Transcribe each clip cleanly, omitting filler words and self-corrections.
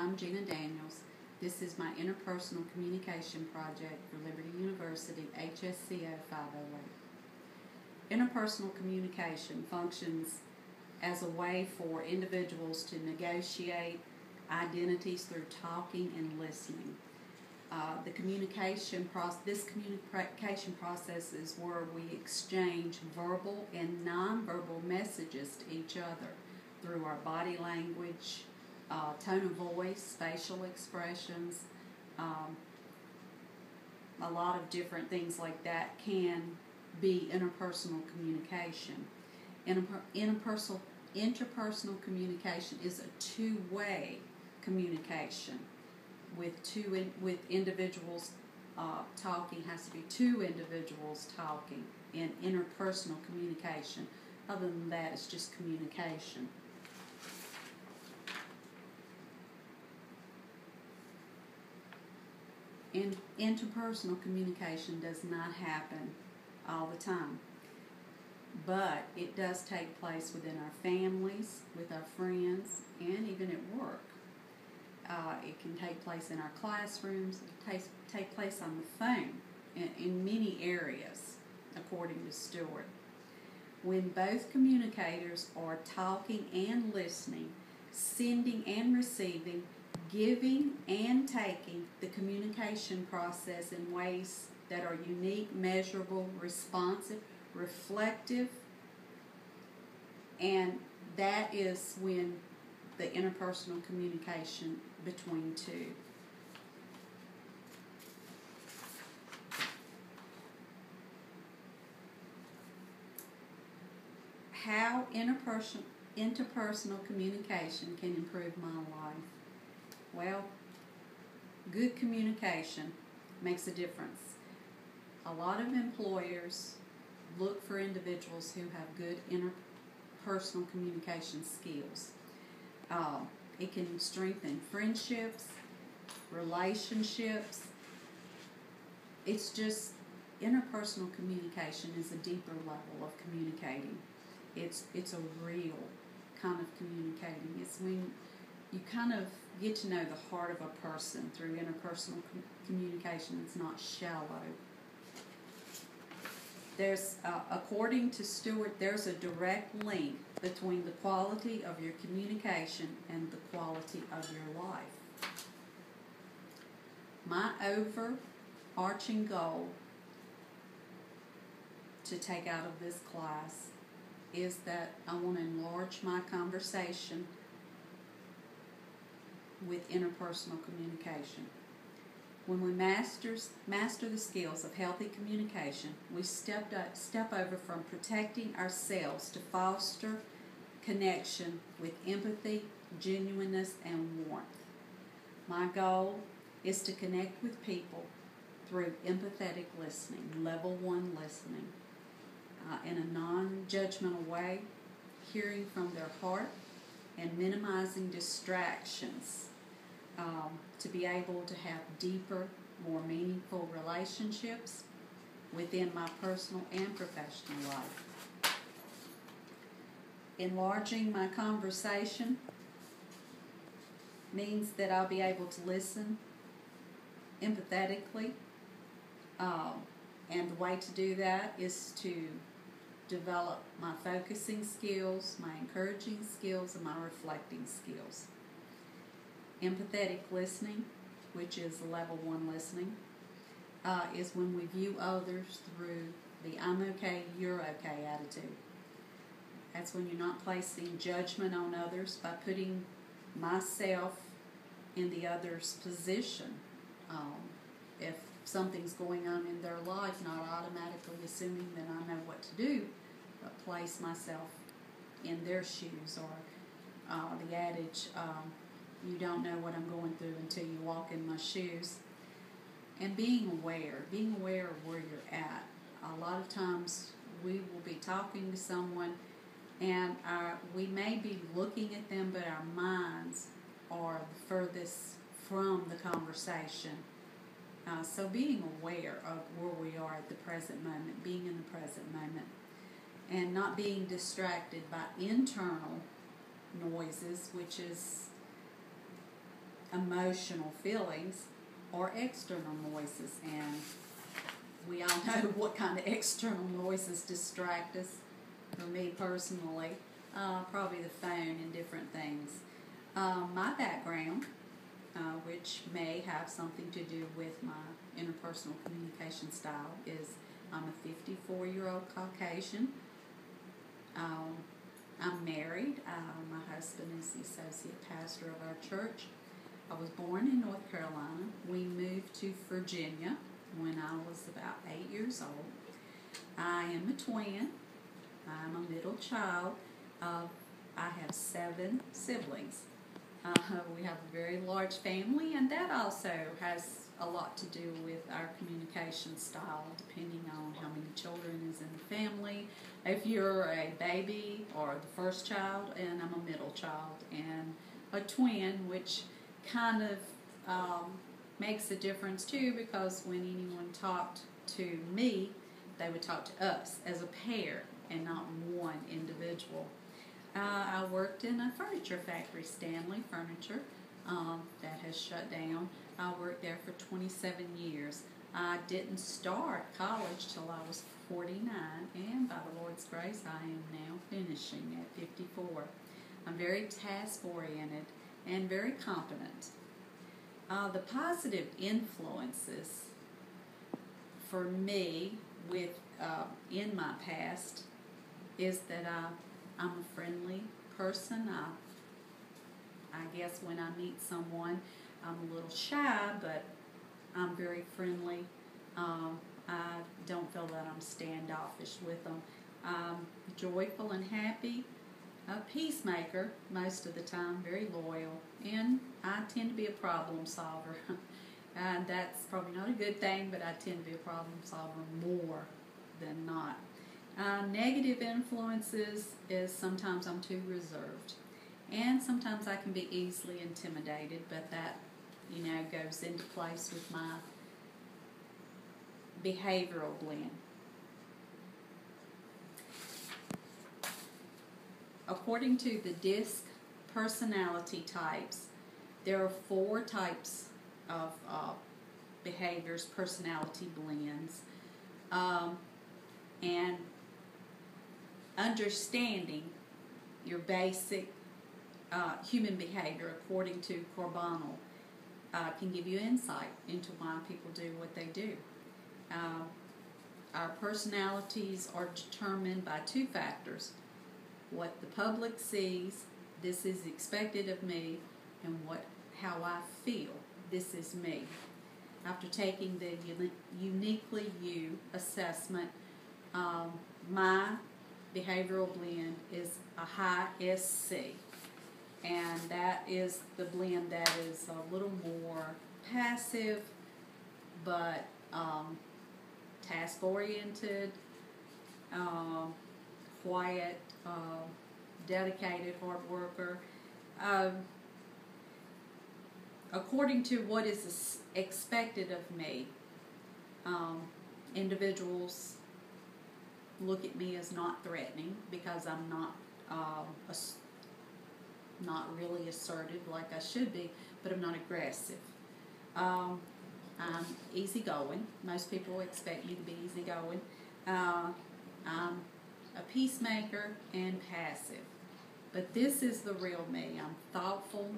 I'm Gina Daniels. This is my interpersonal communication project for Liberty University, HSCO 508. Interpersonal communication functions as a way for individuals to negotiate identities through talking and listening. This communication process is where we exchange verbal and nonverbal messages to each other through our body language, tone of voice, facial expressions, a lot of different things like that can be interpersonal communication. Interpersonal communication is a two-way communication with individuals talking. Has to be two individuals talking in interpersonal communication. Other than that, it's just communication. Interpersonal communication does not happen all the time, but it does take place within our families, with our friends, and even at work. It can take place in our classrooms. It can take place on the phone in many areas, according to Stewart. When both communicators are talking and listening, sending and receiving, giving and taking, the communication process in ways that are unique, measurable, responsive, reflective, and that is when the interpersonal communication between two. How interpersonal communication can improve my life? Well, good communication makes a difference. A lot of employers look for individuals who have good interpersonal communication skills. It can strengthen friendships, relationships. It's just, interpersonal communication is a deeper level of communicating. It's a real kind of communicating. It's when you kind of get to know the heart of a person through interpersonal communication. It's not shallow. There's, according to Stewart, there's a direct link between the quality of your communication and the quality of your life. My overarching goal to take out of this class is that I want to enlarge my conversation with interpersonal communication. When we master the skills of healthy communication, we step over from protecting ourselves to foster connection with empathy, genuineness, and warmth. My goal is to connect with people through empathetic listening, level 1 listening, in a non-judgmental way, hearing from their heart, and minimizing distractions, to be able to have deeper, more meaningful relationships within my personal and professional life. Enlarging my conversation means that I'll be able to listen empathetically, and the way to do that is to develop my focusing skills, my encouraging skills, and my reflecting skills. Empathetic listening, which is level 1 listening, is when we view others through the I'm okay, you're okay attitude. That's when you're not placing judgment on others by putting myself in the other's position. If something's going on in their life, not automatically assuming that I know what to do, but place myself in their shoes, or the adage, you don't know what I'm going through until you walk in my shoes. And being aware of where you're at. A lot of times we will be talking to someone and we may be looking at them, but our minds are the furthest from the conversation. So being aware of where we are at the present moment, being in the present moment, and not being distracted by internal noises, which is emotional feelings or external noises. And we all know what kind of external noises distract us. For me personally, probably the phone and different things. My background, which may have something to do with my interpersonal communication style, is I'm a 54-year-old Caucasian. I'm married. My husband is the associate pastor of our church. I was born in North Carolina. We moved to Virginia when I was about 8 years old. I am a twin. I'm a middle child. I have 7 siblings. We have a very large family, and that also has a lot to do with our communication style, depending on how many children is in the family. If you're a baby or the first child, and I'm a middle child, and a twin, which kind of makes a difference too, because when anyone talked to me, they would talk to us as a pair and not one individual. I worked in a furniture factory, Stanley Furniture, that has shut down. I worked there for 27 years. I didn't start college till I was 49, and by the Lord's grace, I am now finishing at 54. I'm very task-oriented and very competent. The positive influences for me in my past is that I'm a friendly person. I guess when I meet someone, I'm a little shy, but I'm very friendly. I don't feel that I'm standoffish with them. I'm joyful and happy. A peacemaker most of the time, very loyal, and I tend to be a problem solver. And that's probably not a good thing, but I tend to be a problem solver more than not. Negative influences is sometimes I'm too reserved, and sometimes I can be easily intimidated, but that, goes into place with my behavioral blend. According to the DISC personality types, there are 4 types of behaviors, personality blends, and understanding your basic human behavior according to Corbonal can give you insight into why people do what they do. Our personalities are determined by 2 factors: what the public sees, this is expected of me, and how I feel, this is me. After taking the Uniquely You assessment, my behavioral blend is a high SC, and that is the blend that is a little more passive, but task-oriented, quiet, dedicated, hard worker. According to what is expected of me, individuals look at me as not threatening because I'm not really assertive like I should be, but I'm not aggressive. I'm easygoing. Most people expect me to be easygoing. I'm a peacemaker and passive. But this is the real me. I'm thoughtful,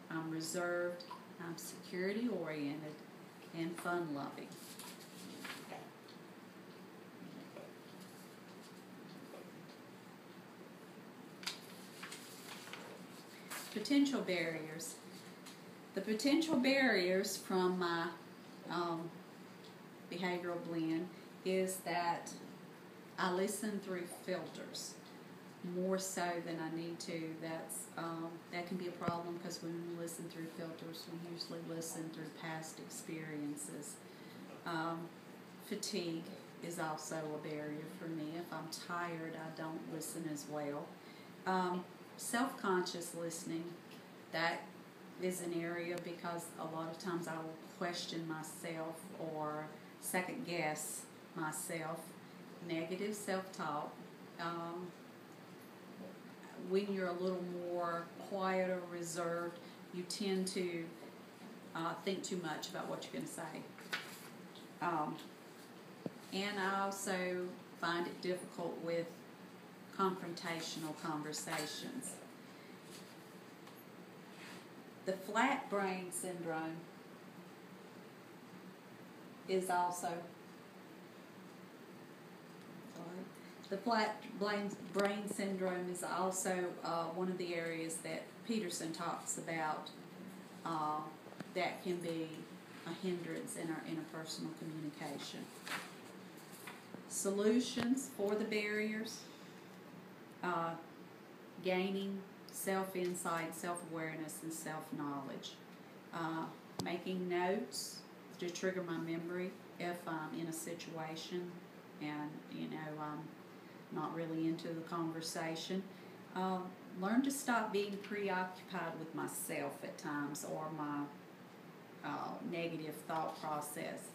I'm reserved, I'm security-oriented, and fun-loving. Potential barriers. The potential barriers from my behavioral blend is that I listen through filters more so than I need to. That can be a problem because when we listen through filters, we usually listen through past experiences. Fatigue is also a barrier for me. If I'm tired, I don't listen as well. Self-conscious listening, that is an area because a lot of times I will question myself or second guess myself. Negative self-talk. When you're a little more quiet or reserved, you tend to think too much about what you're going to say. And I also find it difficult with confrontational conversations. The flat brain syndrome is also, the flat brain syndrome is also one of the areas that Peterson talks about that can be a hindrance in our interpersonal communication. Solutions for the barriers: gaining self-insight, self-awareness, and self-knowledge. Making notes to trigger my memory if I'm in a situation and, I'm not really into the conversation. Learn to stop being preoccupied with myself at times, or my negative thought process.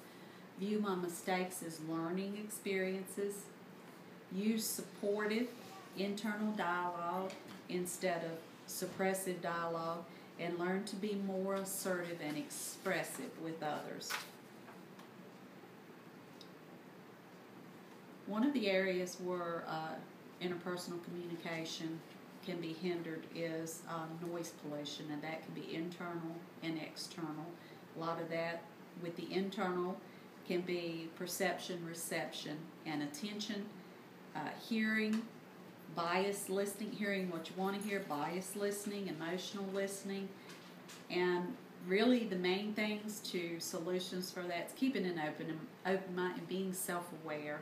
View my mistakes as learning experiences. Use supportive internal dialogue instead of suppressive dialogue, and learn to be more assertive and expressive with others. One of the areas where interpersonal communication can be hindered is noise pollution, and that can be internal and external. A lot of that with the internal can be perception, reception, and attention, hearing, bias listening, hearing what you want to hear, bias listening, emotional listening, and really the main things to solutions for that is keeping an open mind and being self-aware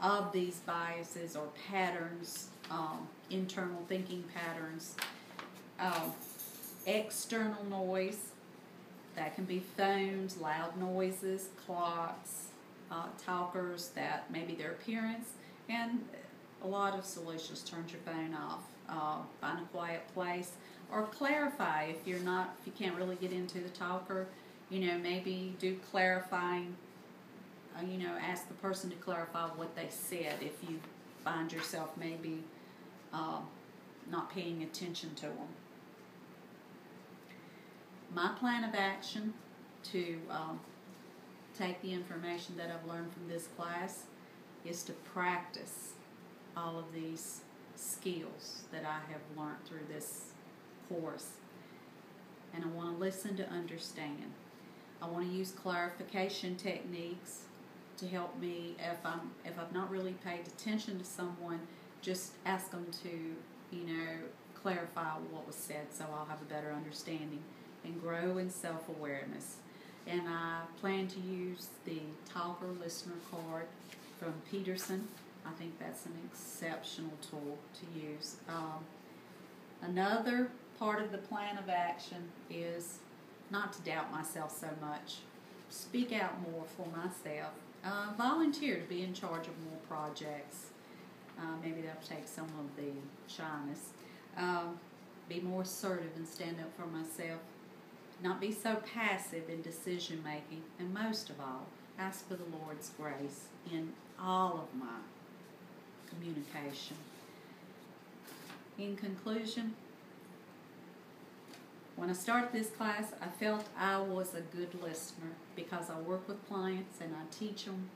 of these biases or patterns, internal thinking patterns. External noise, that can be phones, loud noises, clocks, talkers, that maybe their appearance, and a lot of solutions: turn your phone off, find a quiet place, or clarify if you can't really get into the talker. Maybe do clarifying. Ask the person to clarify what they said if you find yourself maybe not paying attention to them. My plan of action to take the information that I've learned from this class is to practice all of these skills that I have learned through this course. And I want to listen to understand. I want to use clarification techniques to help me if I've not really paid attention to someone, just ask them to, clarify what was said so I'll have a better understanding, and grow in self-awareness. And I plan to use the talker listener card from Peterson. I think that's an exceptional tool to use. Another part of the plan of action is not to doubt myself so much. Speak out more for myself. Volunteer to be in charge of more projects. Maybe that'll take some of the shyness. Be more assertive and stand up for myself. Not be so passive in decision making. And most of all, ask for the Lord's grace in all of my communication. In conclusion, when I started this class, I felt I was a good listener because I work with clients and I teach them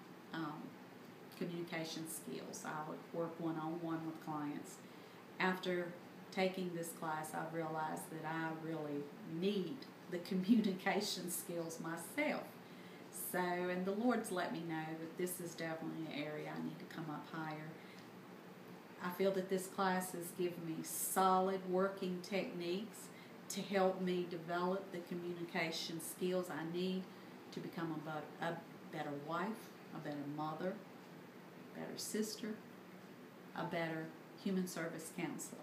communication skills. I would work one-on-one with clients. After taking this class, I realized that I really need the communication skills myself. So, and the Lord's let me know that this is definitely an area I need to come up higher. I feel that this class has given me solid working techniques to help me develop the communication skills I need to become a better wife, a better mother, a better sister, a better human service counselor.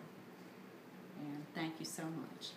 And thank you so much.